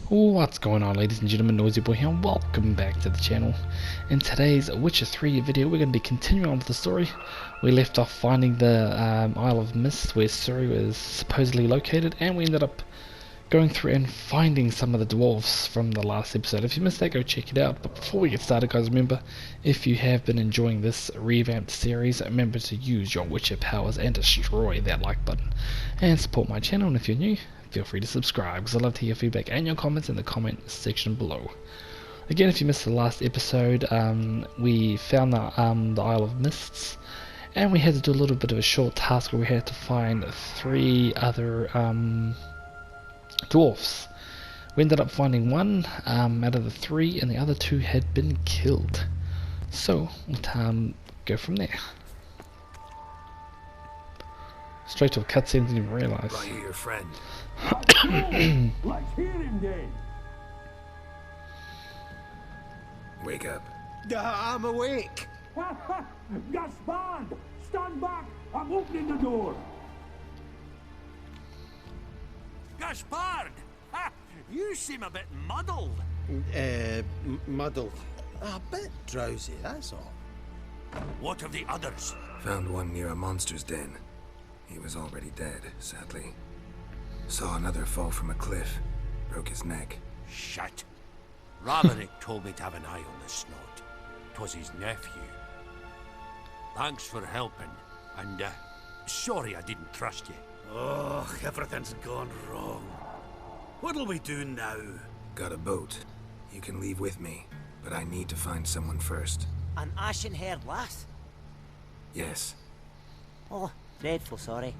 What's going on, ladies and gentlemen, Noisy Boy here, and welcome back to the channel. In today's Witcher 3 video, we're going to be continuing on with the story. We left off finding the Isle of Mist, where Ciri was supposedly located, and we ended up going through and finding some of the dwarves from the last episode. If you missed that, go check it out. But before we get started, guys, remember, if you have been enjoying this revamped series, remember to use your Witcher powers and destroy that like button, and support my channel. And if you're new, feel free to subscribe, because I love to hear your feedback and your comments in the comment section below. Again, if you missed the last episode, we found the Isle of Mists, and we had to do a little bit of a short task where we had to find 3 other dwarfs. We ended up finding one out of the 3, and the other 2 had been killed. So we'll go from there. Straight to a cutscene, didn't even realise. Are you your friend? Let's hear him then. Wake up. I'm awake. Gaspard, stand back. I'm opening the door. Gaspard! Ha! You seem a bit muddled. Muddled. A bit drowsy, that's all. What of the others? Found one near a monster's den. He was already dead, sadly. Saw another fall from a cliff. Broke his neck. Shit. Roderick told me to have an eye on the snot. 'Twas his nephew. Thanks for helping. And, sorry I didn't trust you. Oh, everything's gone wrong. What'll we do now? Got a boat. You can leave with me, but I need to find someone first. An ashen-haired lass? Yes. Oh, dreadful sorry.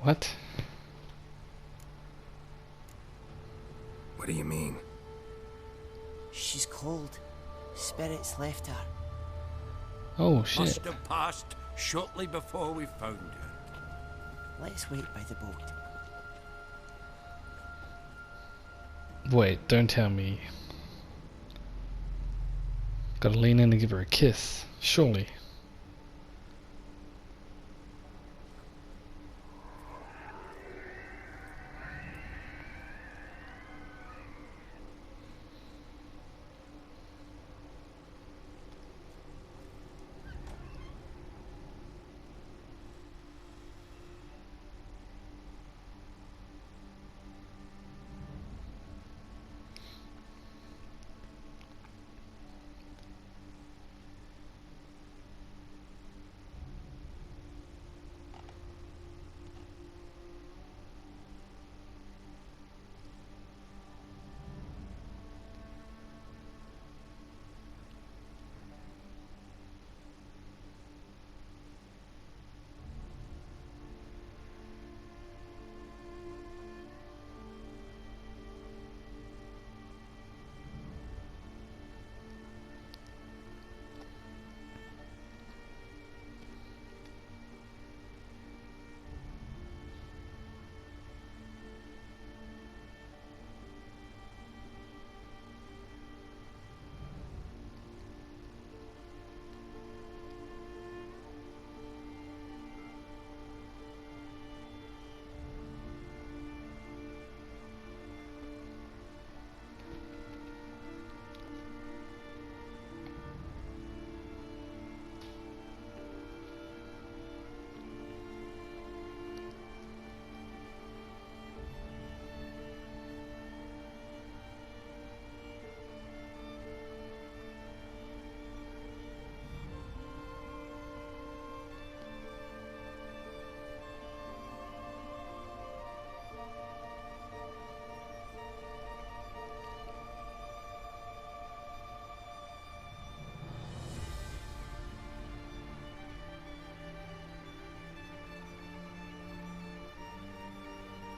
What? What do you mean? She's cold. Spirits left her. Oh shit. Must have passed shortly before we found her. Let's wait by the boat. Wait, don't tell me. Gotta lean in and give her a kiss, surely.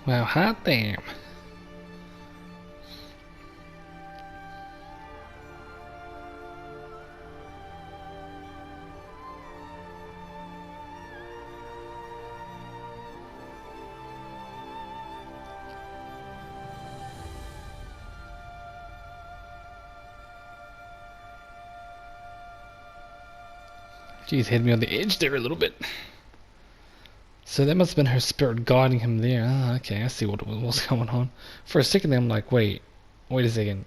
Well, hot damn. Jeez, had me on the edge there a little bit. So that must have been her spirit guiding him there. Ah, okay, I see what's going on. For a second there I'm like, wait a second.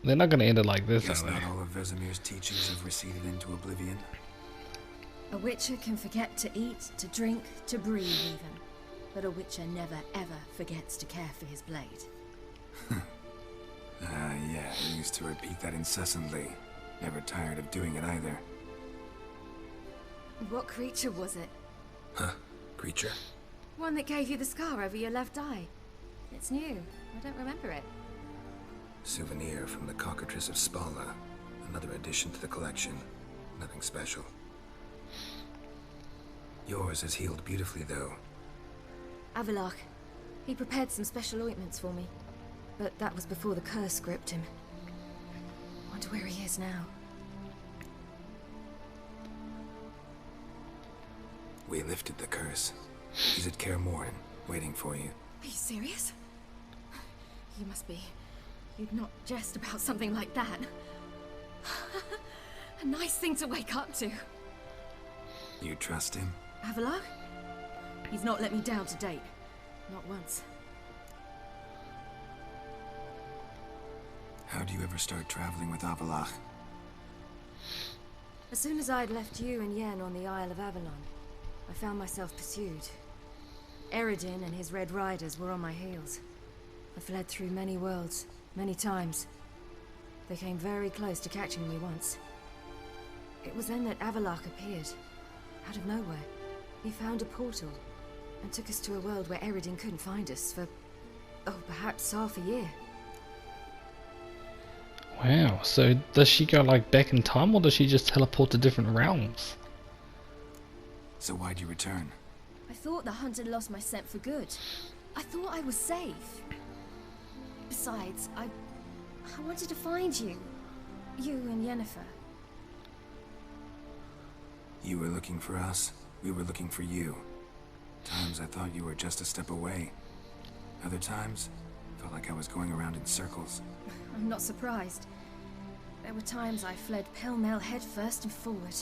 They're not going to end it like this, Guess are they? not all of Vesemir's teachings have receded into oblivion. A witcher can forget to eat, to drink, to breathe even. But a witcher never ever forgets to care for his blade. Yeah, he used to repeat that incessantly. Never tired of doing it either. What creature was it? Huh? Creature? One that gave you the scar over your left eye. It's new. I don't remember it. Souvenir from the cockatrice of Spala. Another addition to the collection. Nothing special. Yours has healed beautifully, though. Avallac'h. He prepared some special ointments for me. But that was before the curse gripped him. Wonder where he is now. We lifted the curse. He's at Kaer Morhen, waiting for you. Are you serious? You must be. You'd not jest about something like that. A nice thing to wake up to. You trust him? Avallac'h? He's not let me down to date. Not once. How'd you ever start traveling with Avallac'h? As soon as I'd left you and Yen on the Isle of Avalon, I found myself pursued. Eredin and his Red Riders were on my heels. I fled through many worlds, many times. They came very close to catching me once. It was then that Avallac'h appeared, out of nowhere. He found a portal, and took us to a world where Eredin couldn't find us for, perhaps half a year. Wow, so does she go like back in time, or does she just teleport to different realms? So why'd you return? I thought the hunt had lost my scent for good. I thought I was safe. Besides, I wanted to find you. You and Yennefer. You were looking for us, we were looking for you. Times I thought you were just a step away. Other times, felt like I was going around in circles. I'm not surprised. There were times I fled pell-mell headfirst and forward.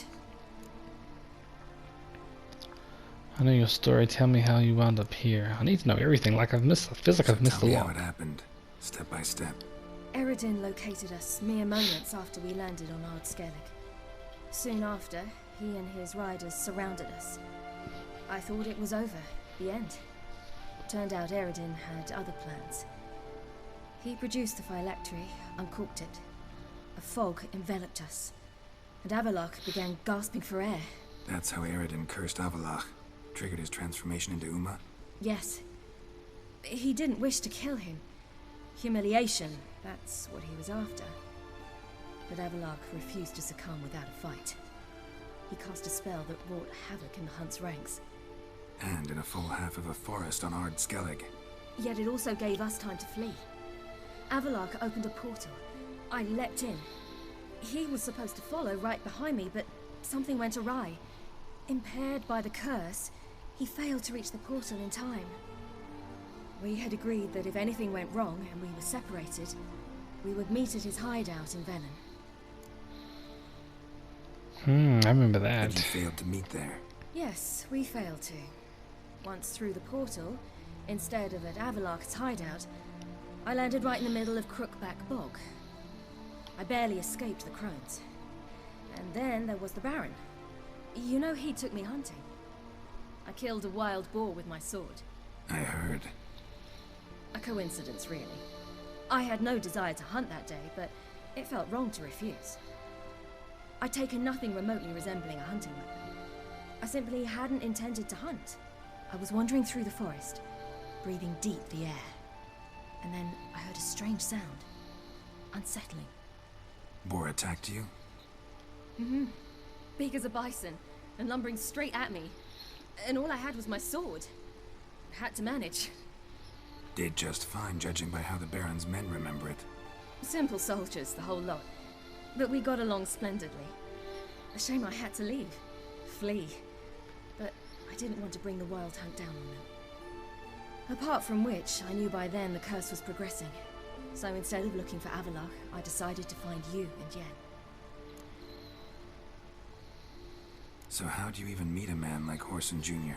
I know your story. Tell me how you wound up here. I need to know everything. Like I've missed. It feels like I've missed a Tell me lot. how it happened, step by step. Eredin located us mere moments after we landed on Ard Skellig. Soon after, he and his riders surrounded us. I thought it was over, the end. Turned out Eredin had other plans. He produced the phylactery, uncorked it. A fog enveloped us, and Avallac'h began gasping for air. That's how Eredin cursed Avallac'h. Triggered his transformation into Uma? Yes. He didn't wish to kill him. Humiliation, that's what he was after. But Avallac'h refused to succumb without a fight. He cast a spell that wrought havoc in the hunt's ranks. And in a full half of a forest on Ard Skellig. Yet it also gave us time to flee. Avallac'h opened a portal. I leapt in. He was supposed to follow right behind me, but something went awry. Impaired by the curse, he failed to reach the portal in time. We had agreed that if anything went wrong and we were separated, we would meet at his hideout in Velen. I remember But that. you failed to meet there. Yes, we failed to. Once through the portal, instead of at Avallac'h's hideout, I landed right in the middle of Crookback Bog. I barely escaped the crones. And then there was the Baron. You know he took me hunting. I killed a wild boar with my sword. I heard. A coincidence, really. I had no desire to hunt that day, but it felt wrong to refuse. I'd taken nothing remotely resembling a hunting weapon. I simply hadn't intended to hunt. I was wandering through the forest, breathing deep the air. And then I heard a strange sound. Unsettling. Boar attacked you? Big as a bison, and lumbering straight at me. And all I had was my sword. Had to manage. Did just fine, judging by how the Baron's men remember it. Simple soldiers, the whole lot. But we got along splendidly. A shame I had to leave. Flee. But I didn't want to bring the wild hunt down on them. Apart from which, I knew by then the curse was progressing. So instead of looking for Avallac'h, I decided to find you and Yen. So how'd you even meet a man like Horson Jr.?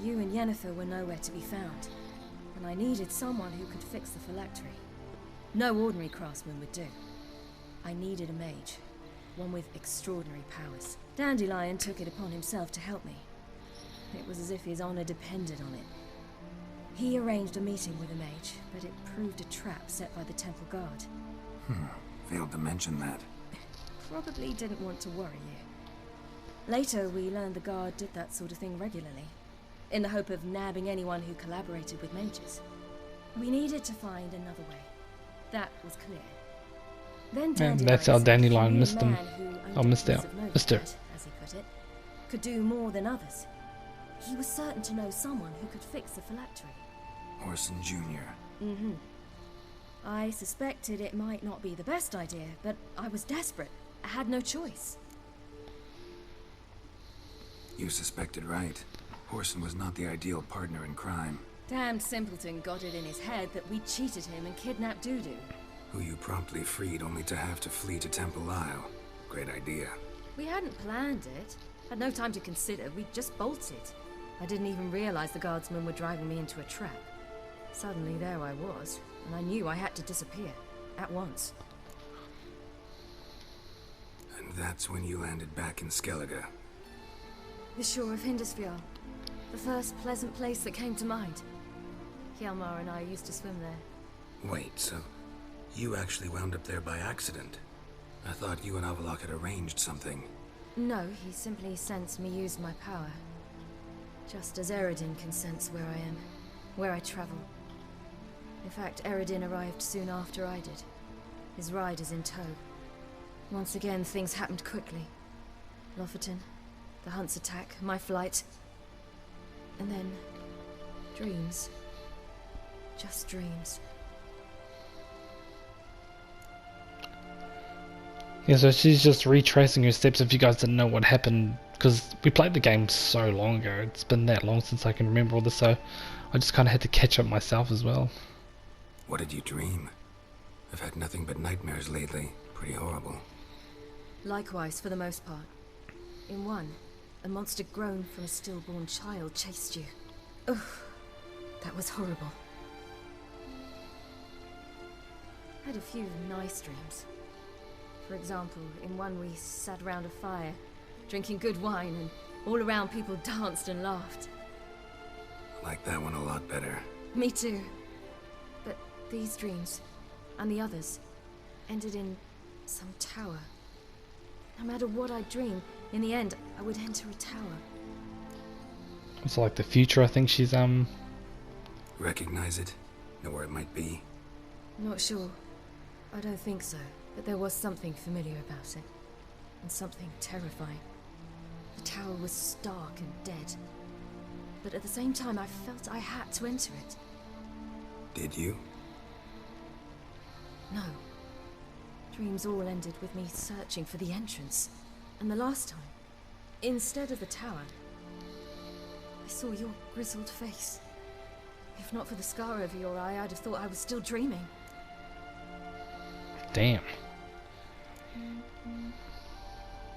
you and Yennefer were nowhere to be found, and I needed someone who could fix the phylactery. No ordinary craftsman would do. I needed a mage, one with extraordinary powers. Dandelion took it upon himself to help me. It was as if his honor depended on it. He arranged a meeting with a mage, but it proved a trap set by the temple guard. Failed to mention that. Probably didn't want to worry you. Later, we learned the guard did that sort of thing regularly, in the hope of nabbing anyone who collaborated with mages. We needed to find another way. That was clear. Then And that's how Dandelion missed them. I missed out. Missed her. As he put it, could do more than others. He was certain to know someone who could fix the phylactery. Orson Jr. Mm-hmm. I suspected it might not be the best idea, but I was desperate. I had no choice. You suspected right. Orson was not the ideal partner in crime. Damned simpleton got it in his head that we cheated him and kidnapped Dudu. Who you promptly freed only to have to flee to Temple Isle. Great idea. We hadn't planned it. Had no time to consider. We just bolted. I didn't even realize the guardsmen were driving me into a trap. Suddenly there I was, and I knew I had to disappear. At once. And that's when you landed back in Skellige. The shore of Hindisfjall. The first pleasant place that came to mind. Hjalmar and I used to swim there. Wait, so you actually wound up there by accident? I thought you and Avallac'h had arranged something. No, he simply sensed me use my power. Just as Eredin can sense where I am, where I travel. In fact, Eredin arrived soon after I did. His riders in tow. Once again, things happened quickly. Lofoten, the Hunt's attack, my flight. And then, dreams. Just dreams. Yeah, so she's just retracing her steps if you guys didn't know what happened, because we played the game so long ago. It's been that long since I can remember all this, so I just kind of had to catch up myself as well. What did you dream? I've had nothing but nightmares lately. Pretty horrible. Likewise, for the most part. In one, a monster grown from a stillborn child chased you. Ugh, that was horrible. I had a few nice dreams. For example, in one we sat around a fire, drinking good wine, and all around people danced and laughed. I like that one a lot better. Me too. But these dreams, and the others, ended in some tower. No matter what I dreamed, in the end, I would enter a tower. It's like the future, I think she's Recognize it? Know where it might be? Not sure. I don't think so. But there was something familiar about it. And something terrifying. The tower was stark and dead. But at the same time, I felt I had to enter it. Did you? No. Dreams all ended with me searching for the entrance. And the last time, instead of the tower, I saw your grizzled face. If not for the scar over your eye, I'd have thought I was still dreaming. damn.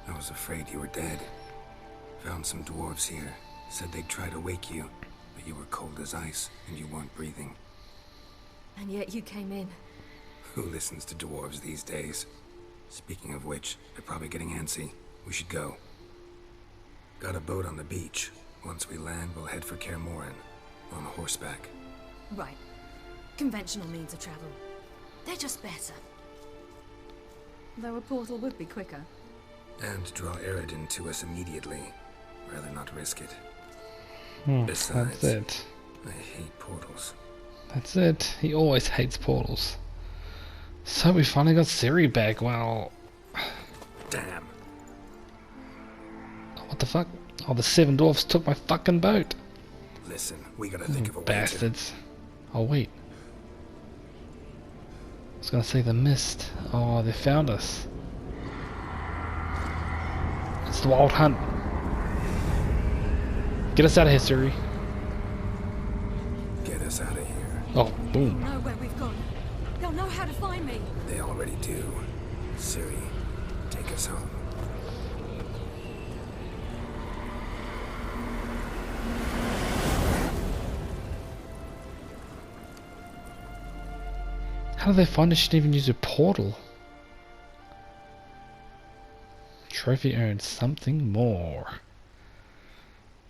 I was afraid you were dead. Found some dwarves here. Said they'd try to wake you, but you were cold as ice and you weren't breathing. And yet you came in. Who listens to dwarves these days? Speaking of which, they're probably getting antsy. We should go. Got a boat on the beach. Once we land, we'll head for Kaer Morhen. On horseback. Right. Conventional means of travel. They're just better. Though a portal would be quicker. And draw Eredin to us immediately. Rather not risk it. Besides, That's it. I hate portals. That's it. He always hates portals. So we finally got Ciri back. Well, Damn. what the fuck? Oh, the 7 dwarfs took my fucking boat. Listen, we gotta think of a way Bastards. Oh, wait. I was gonna say the mist. Oh, they found us. It's the Wild Hunt. Get us out of here, Ciri. to get us out of here. Oh, boom. Know where we've gone. They'll know how to find me. They already do. Ciri, take us home. How did they find it? She didn't even use a portal. Trophy earned, something more.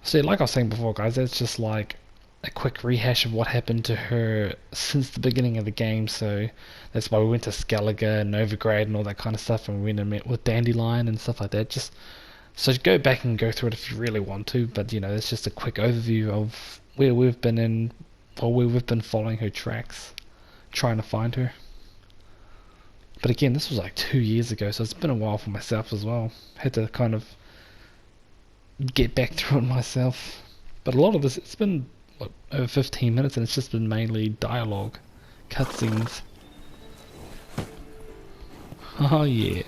See, like I was saying before, guys, that's just like a quick rehash of what happened to her since the beginning of the game. So that's why we went to Skellige and Novigrad and all that kind of stuff, and we went and met with Dandelion and stuff like that. Just so go back and go through it if you really want to, but you know, it's just a quick overview of where we've been in, or where we've been following her tracks, trying to find her. But again, this was like 2 years ago, so it's been a while for myself as well. Had to kind of get back through it myself. But a lot of this, it's been what, over 15 minutes, and it's just been mainly dialogue, cutscenes. Oh yeah.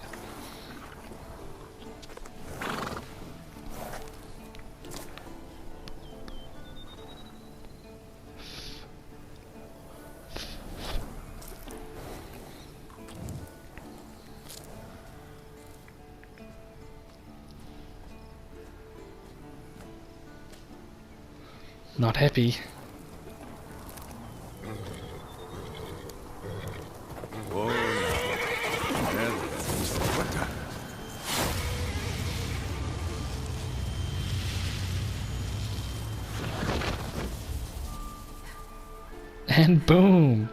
Not happy. Whoa. What the? And boom!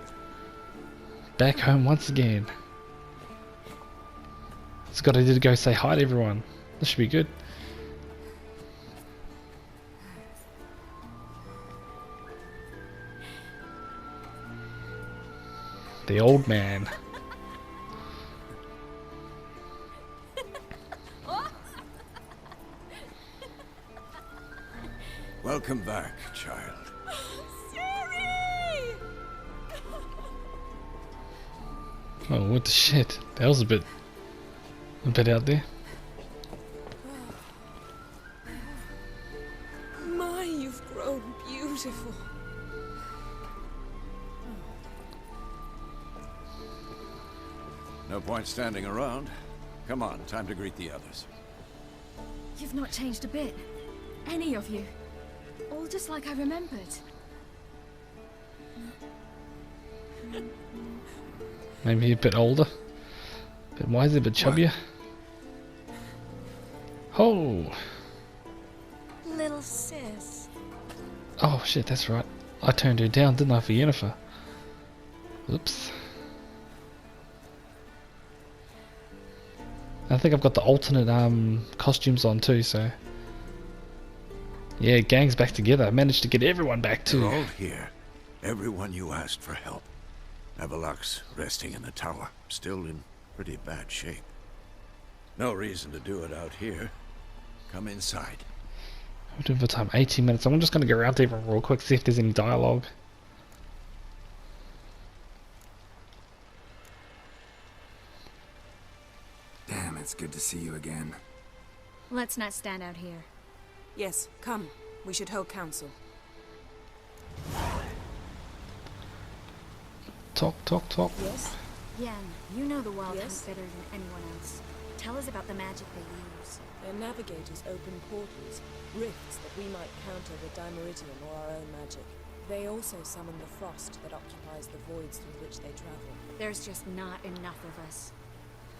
Back home once again. It's got to go say hi to everyone. This should be good. The old man. Welcome back, child. Ciri! Oh, what the shit? That was a bit out there. My, you've grown beautiful. No point standing around. Come on, time to greet the others. You've not changed a bit. Any of you. All just like I remembered. Maybe a bit older. A bit wiser, a bit chubbier. Oh! Little sis. Oh shit, that's right. I turned her down, didn't I, for Yennefer? Oops. I think I've got the alternate costumes on too, so yeah, gang's back together. I managed to get everyone back too. You're all here. Everyone you asked for help. Avalok's resting in the tower, still in pretty bad shape. No reason to do it out here. Come inside. We're doing for time 18 minutes. I'm just going to go around to everyone real quick, see if there's any dialogue. Damn, it's good to see you again. Let's not stand out here. Yes, come. We should hold council. Talk. Yes? Yen, you know the wild Yes? hunt better than anyone else. Tell us about the magic they use. Their navigators open portals, rifts that we might counter with Dimeridium or our own magic. They also summon the frost that occupies the voids through which they travel. There's just not enough of us.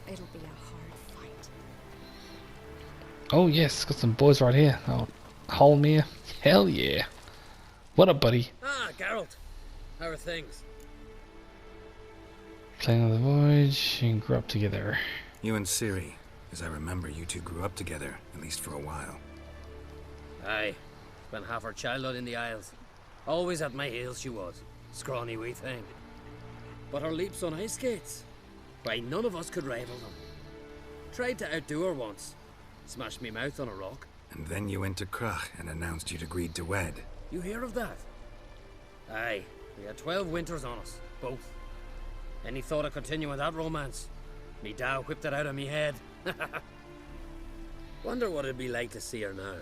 It'll be a hard fight. Oh yes, got some boys right here. Oh, Holmir. Hell yeah. What up, buddy? Ah, Geralt. How are things? Playing on the voyage and grew up together. You and Ciri. As I remember, you two grew up together, at least for a while. Aye. Spent half her childhood in the Isles. Always at my heels she was. Scrawny wee thing. But her leaps on ice skates. Why, none of us could rival them. Tried to outdo her once. Smashed me mouth on a rock. And then you went to Krach and announced you'd agreed to wed. You hear of that? Aye. We had 12 winters on us. Both. Any thought of continuing that romance? Me Dow whipped it out of me head. Wonder what it'd be like to see her now.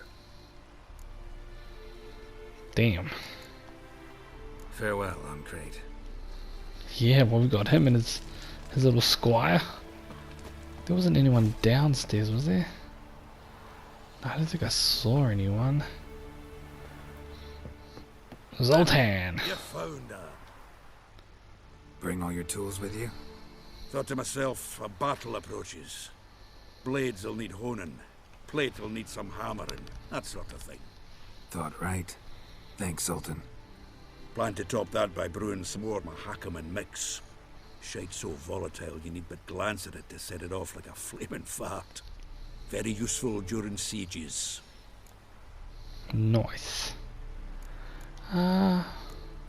Damn. Farewell, Uncrate. Yeah, well, we got him and his little squire. There wasn't anyone downstairs, was there? I don't think I saw anyone. Zoltan. You found her. Bring all your tools with you? Thought to myself, a battle approaches. Blades will need honing. Plate will need some hammering. That sort of thing. Thought right. Thanks, Sultan. Plan to top that by brewing some more Mahakaman mix. Shite so volatile you need but glance at it to set it off like a flaming fart. Very useful during sieges. Nice.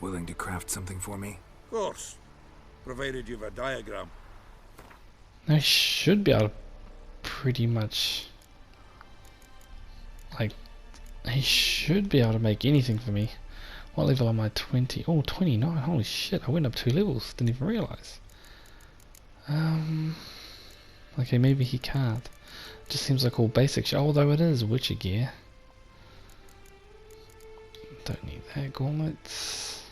Willing to craft something for me? Of course. Provided you've a diagram. I should be able to pretty much... Like, he should be able to make anything for me. What level am I? 20? Oh, 29. Holy shit, I went up 2 levels. Didn't even realize. Okay, maybe he can't. Just seems like all basic shit. Although it is Witcher gear. Don't need that. Gauntlets.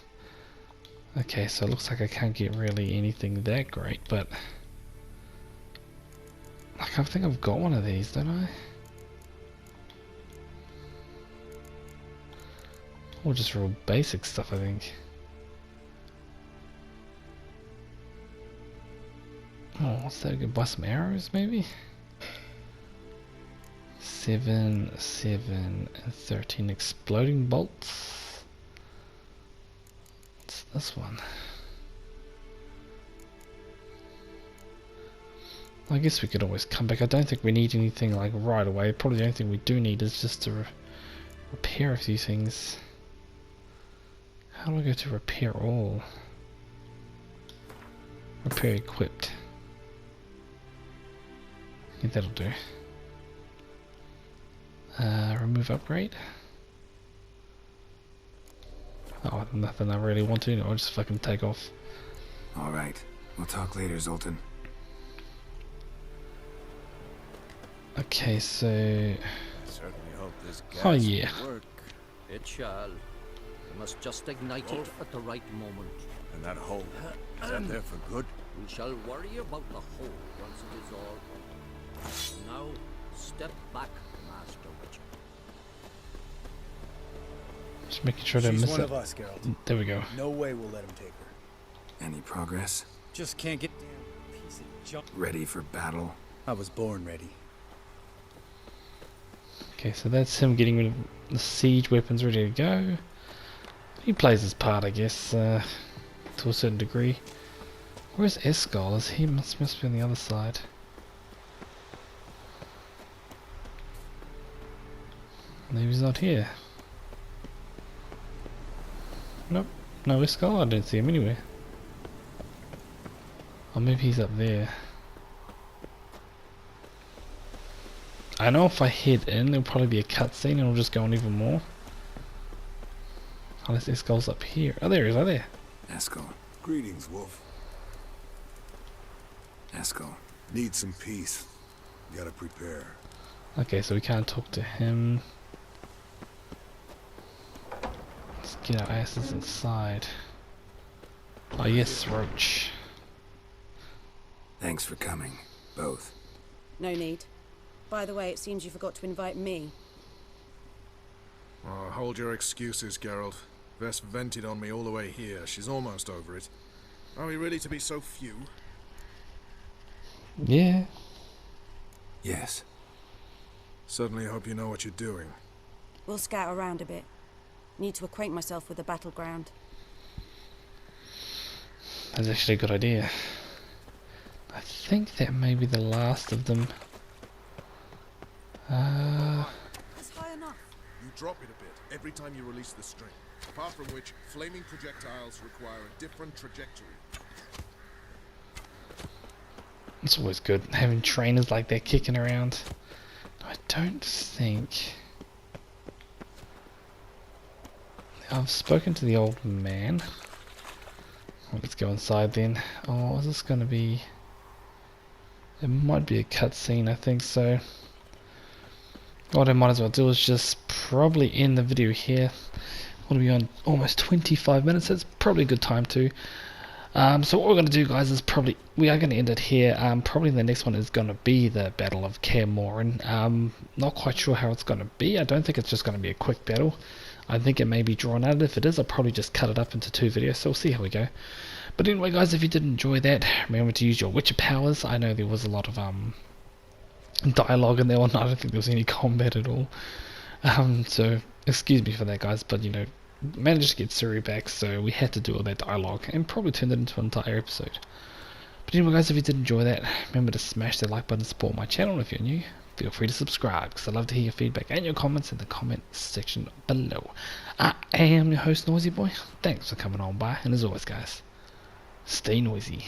Okay, so it looks like I can't get really anything that great, but... Like, I think I've got one of these, don't I? Or just real basic stuff, I think. Oh, what's that? I could buy some arrows, maybe? 7, 7, and 13 exploding bolts. What's this one? I guess we could always come back. I don't think we need anything like right away. Probably the only thing we do need is just to repair a few things. How do I go to repair all? Repair equipped. Yeah, that'll do. Remove upgrade. Oh, nothing I really want to. I'll just fucking take off. Alright. We'll talk later, Zoltan. Okay, so... Certainly hope this gas Oh yeah. will work. It shall. We must just ignite it at the right moment. And that hole, is that there for good? We shall worry about the hole once it is all right. Now, step back, Master Witcher. Just making sure I don't She's miss one it. of us, Geralt. There we go. No way we'll let him take her. Any progress? Just can't get damn piece of junk. Ready for battle? I was born ready. Okay, so that's him getting rid of the siege weapons ready to go. He plays his part, I guess, to a certain degree. Where's Escol? Is he must be on the other side? Maybe he's not here. Nope, no Escol. I don't see him anywhere. Or maybe he's up there. I know if I head in, there'll probably be a cutscene and it'll just go on even more. Unless Escol's up here. Oh, there he is, right there. Escol. Greetings, Wolf. Escol. Need some peace. Gotta prepare. Okay, so we can't talk to him. Let's get our asses inside. Oh yes, Roach. Thanks for coming, both. No need. By the way, it seems you forgot to invite me. Oh, hold your excuses, Geralt. Vess vented on me all the way here. She's almost over it. Are we ready to be so few? Yeah. Yes. Certainly hope you know what you're doing. We'll scout around a bit. Need to acquaint myself with the battleground. That's actually a good idea. I think that may be the last of them. That's high enough. You drop it a bit every time you release the string. Apart from which, flaming projectiles require a different trajectory. It's always good having trainers like that kicking around. I don't think... I've spoken to the old man. Well, let's go inside then. Oh, is this going to be... It might be a cutscene, I think so. What I might as well do is just probably end the video here. We'll be on almost 25 minutes. That's probably a good time too. So what we're going to do, guys, is we are going to end it here. Probably the next one is going to be the Battle of Kaer Morhen. Not quite sure how it's going to be. I don't think it's just going to be a quick battle. I think it may be drawn out. If it is, I'll probably just cut it up into 2 videos. So we'll see how we go. But anyway guys, if you did enjoy that, remember to use your Witcher powers. I know there was a lot of dialogue in that one. I don't think there was any combat at all. So excuse me for that guys, but you know, managed to get Ciri back, so we had to do all that dialogue and probably turned it into an entire episode. But anyway guys, if you did enjoy that, remember to smash that like button to support my channel. If you're new, feel free to subscribe, because I love to hear your feedback and your comments in the comment section below. I am your host, Noisy Boy. Thanks for coming on by, and as always guys, stay noisy.